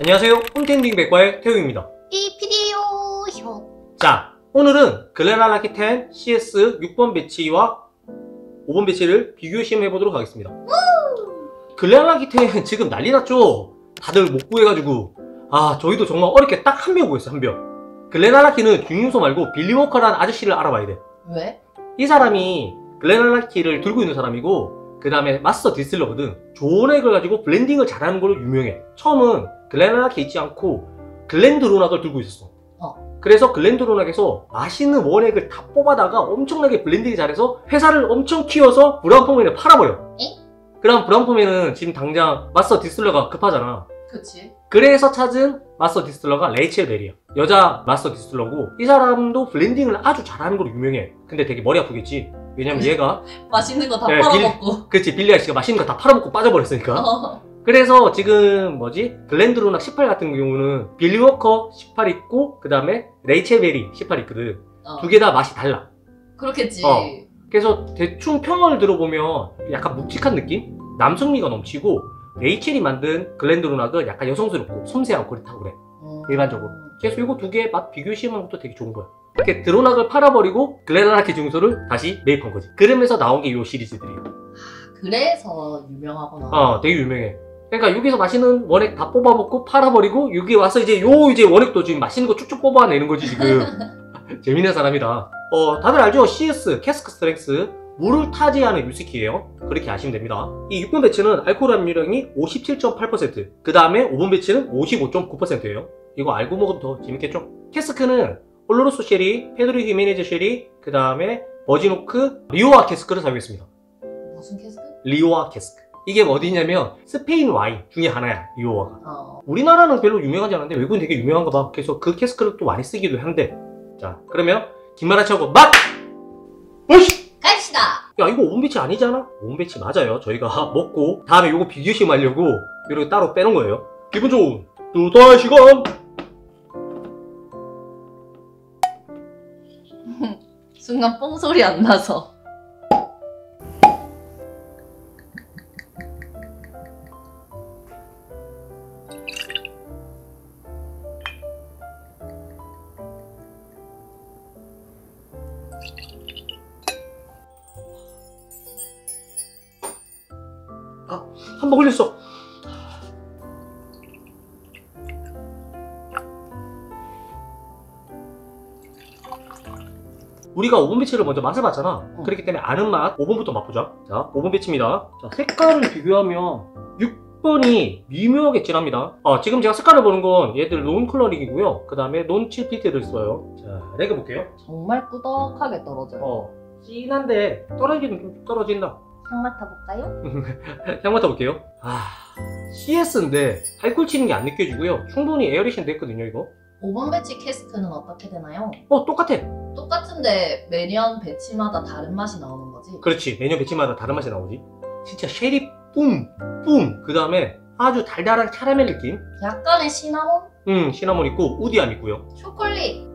안녕하세요. 홈텐딩 백과의 태우입니다. 이 비디오 자, 오늘은 글렌알라키 10 CS 6번 배치와 5번 배치를 비교 시험해보도록 하겠습니다. 글렌알라키 10 지금 난리 났죠? 다들 못 구해가지고 저희도 정말 어렵게 딱 한 명 구했어요. 한 명. 글렌알라키는 중윤소 말고 빌리 워커라는 아저씨를 알아봐야 돼. 왜? 이 사람이 글렌알라키를 들고 있는 사람이고 그 다음에 마스터 디스틸러거든. 좋은 액을 가지고 블렌딩을 잘하는 걸로 유명해. 처음은 글렌알라키 있지 않고 글렌드로낙을 들고 있었어. 그래서 글렌드로낙에서 맛있는 원액을 다 뽑아다가 엄청나게 블렌딩이 잘해서 회사를 엄청 키워서 브라운포맨에 팔아버려. 그럼 브라운포맨은 지금 당장 마스터 디스틸러가 급하잖아. 그치. 그래서 찾은 마스터 디스틸러가 레이첼 베리야. 여자 마스터 디스틸러고 이 사람도 블렌딩을 아주 잘하는 걸로 유명해. 근데 되게 머리 아프겠지. 왜냐면 얘가 맛있는 거 다 팔아먹고. 그치, 빌리 아저씨가 맛있는 거 다 팔아먹고 빠져버렸으니까. 그래서 지금 글렌드로낙 18 같은 경우는 빌리 워커 18 있고 그 다음에 레이첼 베리 18 있거든. 두 개 다 맛이 달라. 그렇겠지. 그래서 대충 평을 들어보면 약간 묵직한 느낌? 남성미가 넘치고 레이첼이 만든 글렌드로낙은 약간 여성스럽고 섬세하고 그렇다고 그래. 일반적으로. 그래서 이거 두 개의 맛 비교 시험하는 것도 되게 좋은 거야. 이렇게 드로낙을 팔아버리고 글렌알라키 중소를 다시 매입한 거지. 그러면서 나온 게 이 시리즈들이에요. 그래서 유명하구나. 되게 유명해. 그러니까 여기서 맛있는 원액 다 뽑아먹고 팔아버리고 여기 와서 이제 원액도 지금 맛있는 거 쭉쭉 뽑아내는 거지 지금. 재밌는 사람이다. 다들 알죠? CS, 캐스크 스트렝스, 물을 타지 않은 위스키예요. 그렇게 아시면 됩니다. 이 6번 배치는 알코올 함유량이 57.8%, 그 다음에 5번 배치는 55.9%예요. 이거 알고 먹으면 더 재밌겠죠? 캐스크는 올로로소 쉐리, 페드로 히메네즈 쉐리, 그 다음에 버진오크, 리오아 캐스크를 사용했습니다. 무슨 캐스크? 리오아 캐스크. 이게 어디냐면 스페인 와인 중에 하나야, 리오아가. 우리나라는 별로 유명하지 않은데 외국은 되게 유명한가 봐. 그래서 그 캐스크를 또 많이 쓰기도 한대. 자, 그러면 긴 말 하지 않고 맛! 오이씨! 갑시다! 야, 이거 5번 배치 아니잖아? 5번 배치 맞아요. 저희가 먹고 다음에 이거 비교 시험 하려고 이렇게 따로 빼놓은 거예요. 기분 좋은 두달 시간! 순간 뽕 소리 안 나서. 한 번 흘렸어. 우리가 5번 배치를 먼저 맛을 봤잖아. 그렇기 때문에 아는 맛 5번부터 맛보자. 자, 5번 배치입니다. 자, 색깔을 비교하면 6번이 미묘하게 진합니다. 지금 제가 색깔을 보는 건 얘들 논 컬러링이고요. 그 다음에 논 칠피트를 써요. 자, 레그 볼게요. 정말 꾸덕하게 떨어져요. 진한데 떨어지긴 좀 떨어진다. 향 맡아볼까요? 향 맡아볼게요. CS인데 알코올 치는 게 안 느껴지고요. 충분히 에어레이션 됐거든요, 이거. 5번 배치 캐스크는 어떻게 되나요? 똑같아. 똑같은데 매년 배치마다 다른 맛이 나오는 거지? 그렇지. 매년 배치마다 다른 맛이 나오지. 진짜 쉐리 뿜! 그 다음에 아주 달달한 캐러멜 느낌. 약간의 시나몬? 시나몬 있고 우디함 있고요. 초콜릿?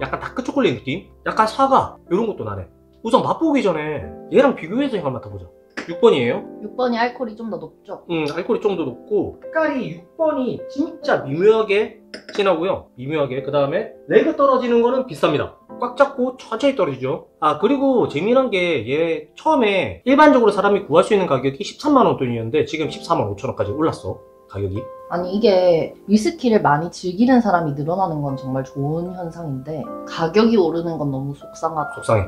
약간 다크 초콜릿 느낌? 약간 사과 이런 것도 나네. 우선 맛보기 전에 얘랑 비교해서 향을 맡아보자. 6번이에요. 6번이 알코올이 좀 더 높죠? 알코올이 좀 더 높고 색깔이 6번이 진짜 미묘하게 진하고요. 미묘하게. 그 다음에 레그 떨어지는 거는 비쌉니다. 꽉 잡고 천천히 떨어지죠. 그리고 재미난 게 얘 처음에 일반적으로 사람이 구할 수 있는 가격이 13만원 돈이었는데 지금 14만 5천원까지 올랐어. 가격이. 아니 이게 위스키를 많이 즐기는 사람이 늘어나는 건 정말 좋은 현상인데 가격이 오르는 건 너무 속상하다. 속상해.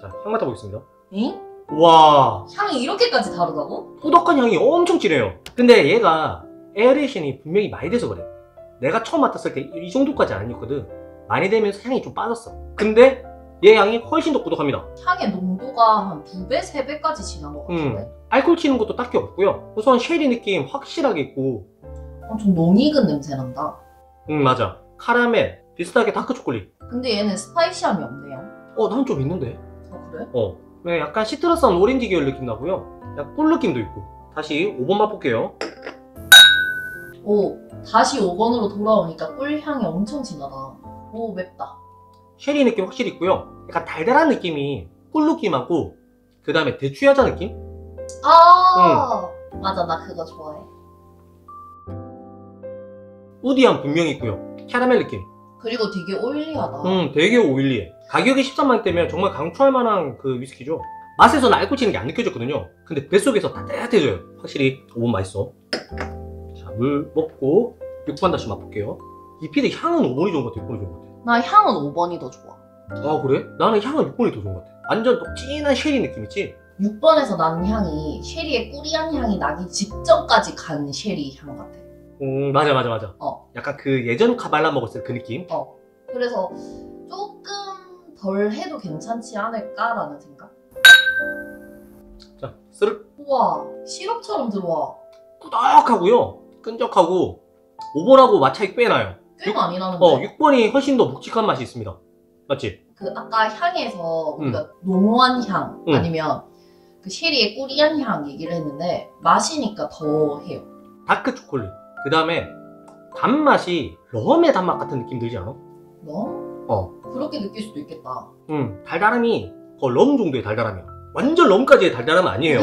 자, 향 맡아보겠습니다. 응? 와, 향이 이렇게까지 다르다고? 꾸덕한 향이 엄청 진해요. 근데 얘가 에어레이션이 분명히 많이 돼서 그래. 내가 처음 맡았을 때 이 정도까지 아니었거든. 많이 되면서 향이 좀 빠졌어. 근데 얘 향이 훨씬 더 꾸덕합니다. 향의 농도가 한 2배, 3배까지 진한 것 같은데? 알코올 치는 것도 딱히 없고요. 우선 쉐리 느낌 확실하게 있고 좀 농익은 냄새 난다. 맞아. 카라멜, 비슷하게 다크 초콜릿. 근데 얘는 스파이시함이 없네요. 난 좀 있는데. 그래? 네, 약간 시트러스한 오렌지 계열 느낌 나고요. 약간 꿀 느낌도 있고. 다시 5번 맛볼게요. 오, 다시 5번으로 돌아오니까 꿀향이 엄청 진하다. 오, 맵다. 쉐리 느낌 확실히 있고요. 약간 달달한 느낌이 꿀 느낌하고 그 다음에 대추야자 느낌? 맞아, 나 그거 좋아해. 우디함 분명히 있고요. 캐러멜 느낌. 그리고 되게 오일리하다. 되게 오일리해. 가격이 13만원대면 정말 강추할 만한 그 위스키죠. 맛에서는 알코올 치는 게 안 느껴졌거든요. 근데 뱃속에서 따뜻해져요. 확실히 5번 맛있어. 자, 물 먹고 6번 다시 맛볼게요. 이 피디 향은 5번이 좋은 것 같아, 6번이 좋은 것 같아. 나 향은 5번이 더 좋아. 아, 그래? 나는 향은 6번이 더 좋은 것 같아. 완전 또 진한 쉐리 느낌 있지? 6번에서 나는 향이 쉐리의 꾸리한 향이 나기 직전까지 간 쉐리 향 같아. 맞아, 맞아, 맞아. 약간 그 예전 카발라 먹었을 때 그 느낌? 그래서 조금 덜 해도 괜찮지 않을까라는 생각? 자, 스르륵. 우와, 시럽처럼 들어와. 꾸덕하고요. 끈적하고 5번하고 맛 차이 꽤 나요. 꽤 많이 나는데? 6번이 훨씬 더 묵직한 맛이 있습니다. 맞지? 그 아까 향에서 우리가濃厚향 아니면 그 쉐리의 꾸리한 향 얘기를 했는데 마시니까 더 해요. 다크 초콜릿. 그 다음에 단맛이 럼의 단맛 같은 느낌 들지 않아? 럼? 그렇게 느낄 수도 있겠다. 달달함이 거의 럼 정도의 달달함이야. 완전 럼까지의 달달함은 아니에요.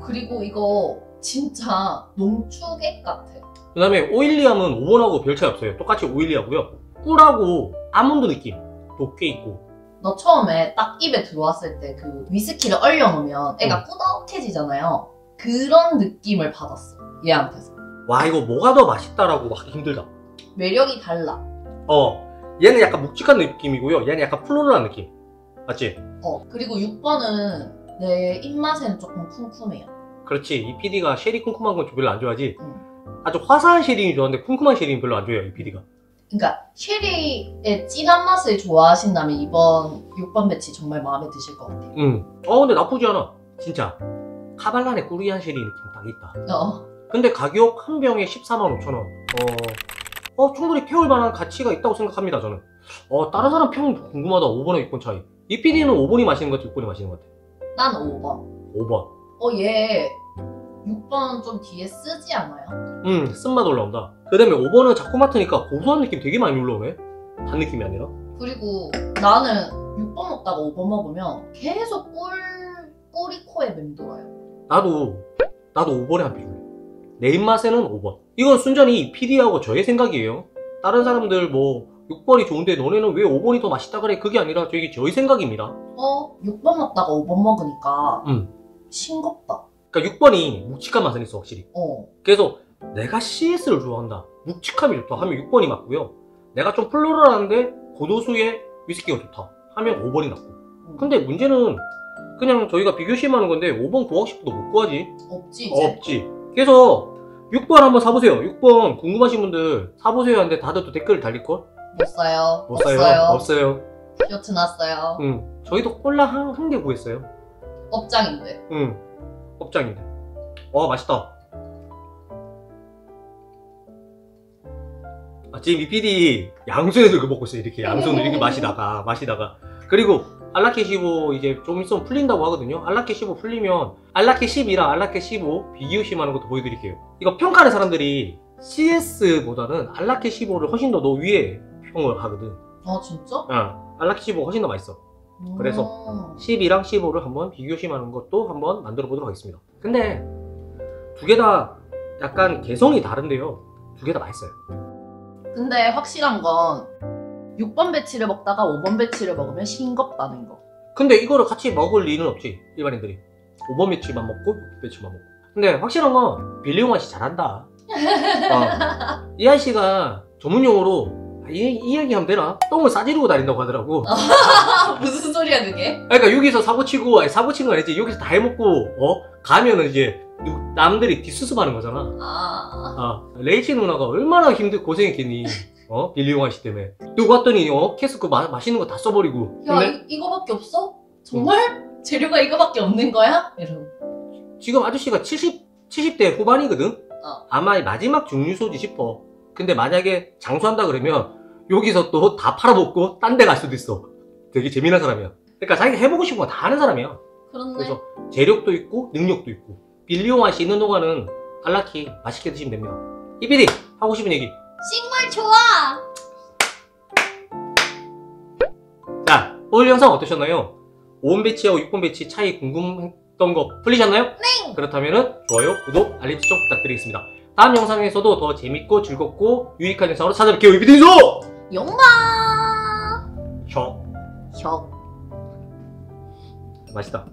그리고 이거 진짜 농축액 같아. 그 다음에 오일리함은 5번하고 별 차이 없어요. 똑같이 오일리하고요. 꿀하고 아몬드 느낌도 꽤 있고. 너 처음에 딱 입에 들어왔을 때 그 위스키를 얼려놓으면 애가 꾸덕해지잖아요. 그런 느낌을 받았어, 얘한테서. 와, 이거 뭐가 더 맛있다라고 하기 힘들다. 매력이 달라. 얘는 약간 묵직한 느낌이고요. 얘는 약간 플로럴한 느낌. 맞지? 그리고 6번은 내 입맛에는 조금 쿰쿰해요. 그렇지. 이 PD가 쉐리 쿰쿰한 건 별로 안 좋아하지. 아주 화사한 쉐리는 좋아하는데 쿰쿰한 쉐리는 별로 안 좋아해요, 이 PD가. 그러니까 쉐리의 진한 맛을 좋아하신다면 이번 6번 배치 정말 마음에 드실 것 같아요. 근데 나쁘지 않아. 진짜 카발란의 꾸리한 쉐리 느낌 딱 있다. 근데 가격 한 병에 145,000원. 충분히 태울 만한 가치가 있다고 생각합니다, 저는. 다른 사람 평 궁금하다. 5번에 6번 차이. 이 PD는 5번이 마시는 것 같아, 6번이 마시는 것 같아? 난 5번. 5번. 얘 6번 좀 뒤에 쓰지 않아요? 쓴맛 올라온다. 그 다음에 5번은 자꾸 맡으니까 고소한 느낌 되게 많이 올라오네? 단 느낌이 아니라. 그리고 나는 6번 먹다가 5번 먹으면 계속 꿀이 코에 맴돌아요. 나도 5번에 한 표 줄래. 내 입맛에는 5번. 이건 순전히 PD하고 저의 생각이에요. 다른 사람들 뭐 6번이 좋은데 너네는 왜 5번이 더 맛있다 그래? 그게 아니라 저희 생각입니다. 6번 먹다가 5번 먹으니까 싱겁다. 그러니까 6번이 묵직한 맛은 있어, 확실히. 그래서 내가 CS를 좋아한다, 묵직함이 좋다 하면 6번이 맞고요. 내가 좀 플로럴한데 고도수의 위스키가 좋다 하면 5번이 맞고. 근데 문제는 그냥 저희가 비교 시험하는 건데 5번 구하고 싶어도 못 구하지. 없지 이제. 없지. 그래서 6번 한번 사보세요. 6번 궁금하신 분들 사보세요 하는데 다들 또 댓글을 달릴걸? 못 사요. 못 사요. 없어요. 쇼트 났어요. 저희도 콜라 한 개 구했어요. 업장인데. 업장인데. 맛있다. 지금 이 PD 양손에서 이거 먹고 있어요. 이렇게 양손으로 이렇게 마시다가. 그리고 알라케 15 이제 좀 있으면 풀린다고 하거든요. 알라케 15 풀리면 알라케 10이랑 알라케 15 비교 시험하는 것도 보여드릴게요. 이거 평가하는 사람들이 CS보다는 알라케 15를 훨씬 더 위에 평을 하거든. 진짜? 알라케 15가 훨씬 더 맛있어. 그래서 10이랑 15를 한번 비교 시험하는 것도 한번 만들어 보도록 하겠습니다. 근데 두 개 다 약간 개성이 다른데요. 두 개 다 맛있어요. 근데 확실한 건 6번 배치를 먹다가 5번 배치를 먹으면 싱겁다는 거. 근데 이거를 같이 먹을 리는 없지, 일반인들이. 5번 배치만 먹고 6번 배치만 먹고. 근데 확실한 건 빌리옹 아씨 잘한다. 이 아저씨가 전문용어로 이 이야기하면 되나? 똥을 싸지르고 다닌다고 하더라고. 무슨 소리야 그게? 그러니까 여기서 사고치고, 아니 사고치는 건 아니지. 여기서 다 해먹고 가면은 이제 남들이 뒷수습하는 거잖아. 레이치 누나가 얼마나 고생했겠니? 빌리옹 아씨 때문에. 그리고 왔더니 캐스크 맛있는 거 다 써버리고. 야, 근데 이거밖에 없어? 정말? 재료가 이거밖에 없는 거야? 이러고. 지금 아저씨가 70대 후반이거든? 아마 마지막 중류소지 싶어. 근데 만약에 장수한다 그러면 여기서 또 다 팔아먹고 딴 데 갈 수도 있어. 되게 재미난 사람이야. 그러니까 자기가 해보고 싶은 거 다 하는 사람이야. 그렇네. 그래서 재력도 있고 능력도 있고. 빌리옹 아씨 있는 동안은 알라키 맛있게 드시면 됩니다. 이PD 하고 싶은 얘기. 정말 좋아! 자, 오늘 영상 어떠셨나요? 5번 배치하고 6번 배치 차이 궁금했던 있던 거 풀리셨나요? 네! 그렇다면 좋아요, 구독, 알림 설정 부탁드리겠습니다. 다음 영상에서도 더 재밌고 즐겁고 유익한 영상으로 찾아뵐게요. 이비디소! 용마! 혀. 혀. 맛있다.